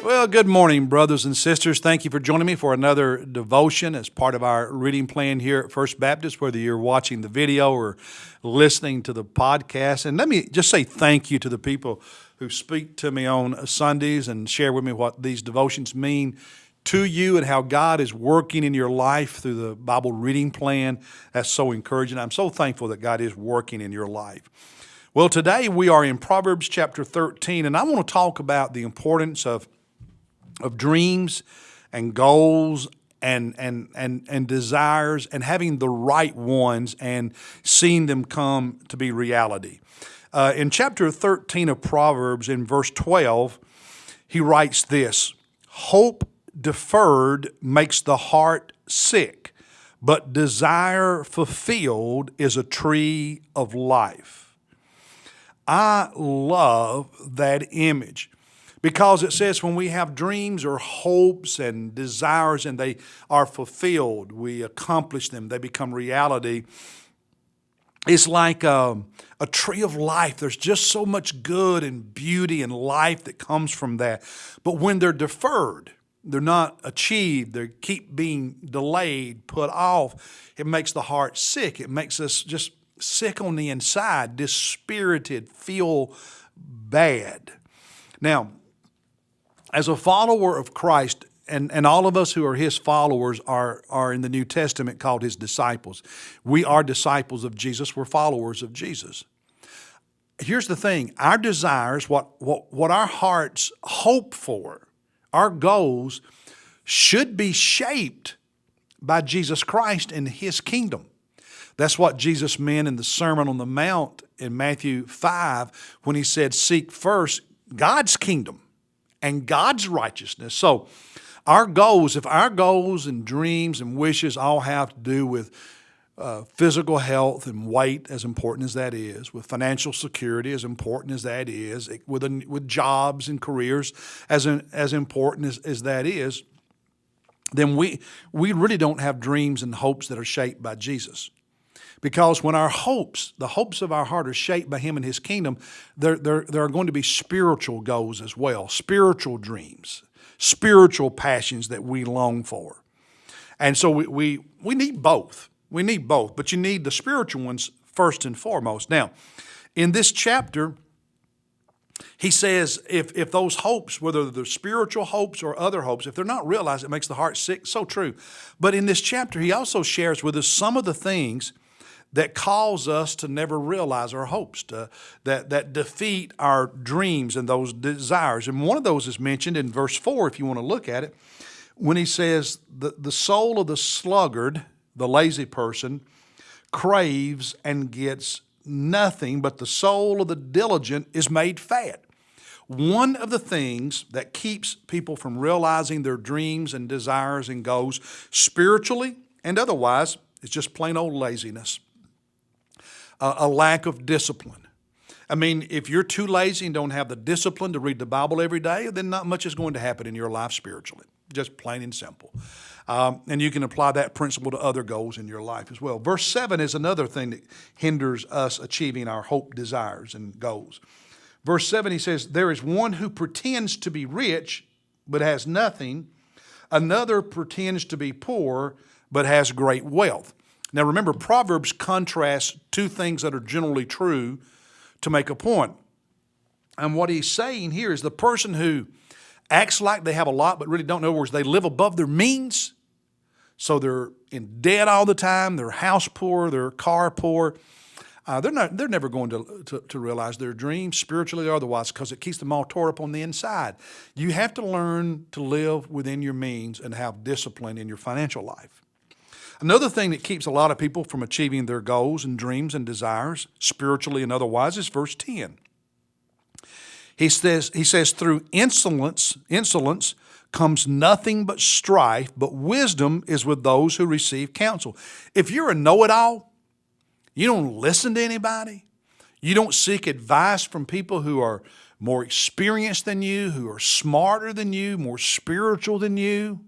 Well, good morning, brothers and sisters. Thank you for joining me for another devotion as part of our reading plan here at First Baptist, whether you're watching the video or listening to the podcast. And let me just say thank you to the people who speak to me on Sundays and share with me what these devotions mean to you and how God is working in your life through the Bible reading plan. That's so encouraging. I'm so thankful that God is working in your life. Well, today we are in Proverbs chapter 13, and I want to talk about the importance of dreams and goals and desires and having the right ones and seeing them come to be reality. In chapter 13 of Proverbs, in verse 12, he writes this: "Hope deferred makes the heart sick, but desire fulfilled is a tree of life." I love that image, because it says when we have dreams or hopes and desires and they are fulfilled, we accomplish them, they become reality. It's like a tree of life. There's just so much good and beauty and life that comes from that. But when they're deferred, they're not achieved, they keep being delayed, put off, it makes the heart sick. It makes us just sick on the inside, dispirited, feel bad. Now, as a follower of Christ, and all of us who are His followers are in the New Testament called His disciples. We are disciples of Jesus. We're followers of Jesus. Here's the thing. Our desires, what our hearts hope for, our goals, should be shaped by Jesus Christ and His kingdom. That's what Jesus meant in the Sermon on the Mount in Matthew 5 when He said, "Seek first God's kingdom and God's righteousness." So our goals, if our goals and dreams and wishes all have to do with physical health and weight, as important as that is, with financial security, as important as that is, with jobs and careers, as important as that is, then we really don't have dreams and hopes that are shaped by Jesus. Because when our hopes, the hopes of our heart, are shaped by Him and His kingdom, there are going to be spiritual goals as well, spiritual dreams, spiritual passions that we long for. And so we need both. We need both, but you need the spiritual ones first and foremost. Now, in this chapter, he says if those hopes, whether they're spiritual hopes or other hopes, if they're not realized, it makes the heart sick. So true. But in this chapter, he also shares with us some of the things that cause us to never realize our hopes, that defeat our dreams and those desires. And one of those is mentioned in verse 4, if you want to look at it, when he says, the soul of the sluggard, the lazy person, craves and gets nothing, but the soul of the diligent is made fat. One of the things that keeps people from realizing their dreams and desires and goals, spiritually and otherwise, is just plain old laziness. A lack of discipline. I mean, if you're too lazy and don't have the discipline to read the Bible every day, then not much is going to happen in your life spiritually, just plain and simple. And you can apply that principle to other goals in your life as well. Verse 7 is another thing that hinders us achieving our hope, desires, and goals. Verse 7, he says, "There is one who pretends to be rich but has nothing. Another pretends to be poor but has great wealth." Now remember, Proverbs contrasts two things that are generally true to make a point. And what he's saying here is the person who acts like they have a lot but really don't know where they live above their means. So they're in debt all the time, they're house poor, they're car poor. They're never going to realize their dreams, spiritually or otherwise, because it keeps them all tore up on the inside. You have to learn to live within your means and have discipline in your financial life. Another thing that keeps a lot of people from achieving their goals and dreams and desires, spiritually and otherwise, is verse 10. He says, "Through insolence comes nothing but strife, but wisdom is with those who receive counsel." If you're a know-it-all, you don't listen to anybody, you don't seek advice from people who are more experienced than you, who are smarter than you, more spiritual than you,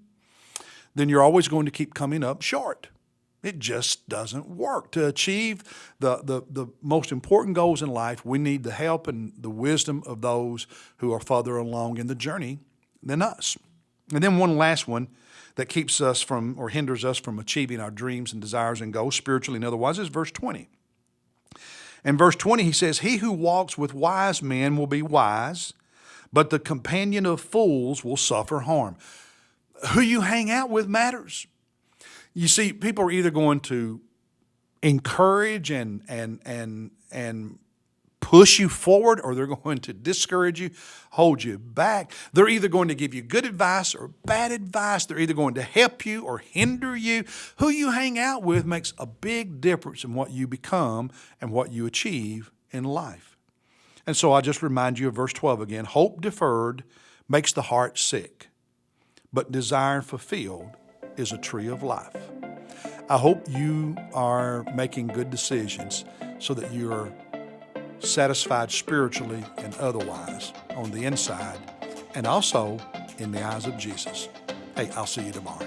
then you're always going to keep coming up short. It just doesn't work. To achieve the most important goals in life, we need the help and the wisdom of those who are further along in the journey than us. And then one last one that keeps us from or hinders us from achieving our dreams and desires and goals spiritually and otherwise is verse 20. In verse 20, he says, he who walks with wise men will be wise, but the companion of fools will suffer harm. Who you hang out with matters. You see, people are either going to encourage and push you forward, or they're going to discourage you, hold you back. They're either going to give you good advice or bad advice. They're either going to help you or hinder you. Who you hang out with makes a big difference in what you become and what you achieve in life. And so I just remind you of verse 12 again. Hope deferred makes the heart sick, but desire fulfilled is a tree of life. I hope you are making good decisions so that you are satisfied spiritually and otherwise on the inside and also in the eyes of Jesus. Hey, I'll see you tomorrow.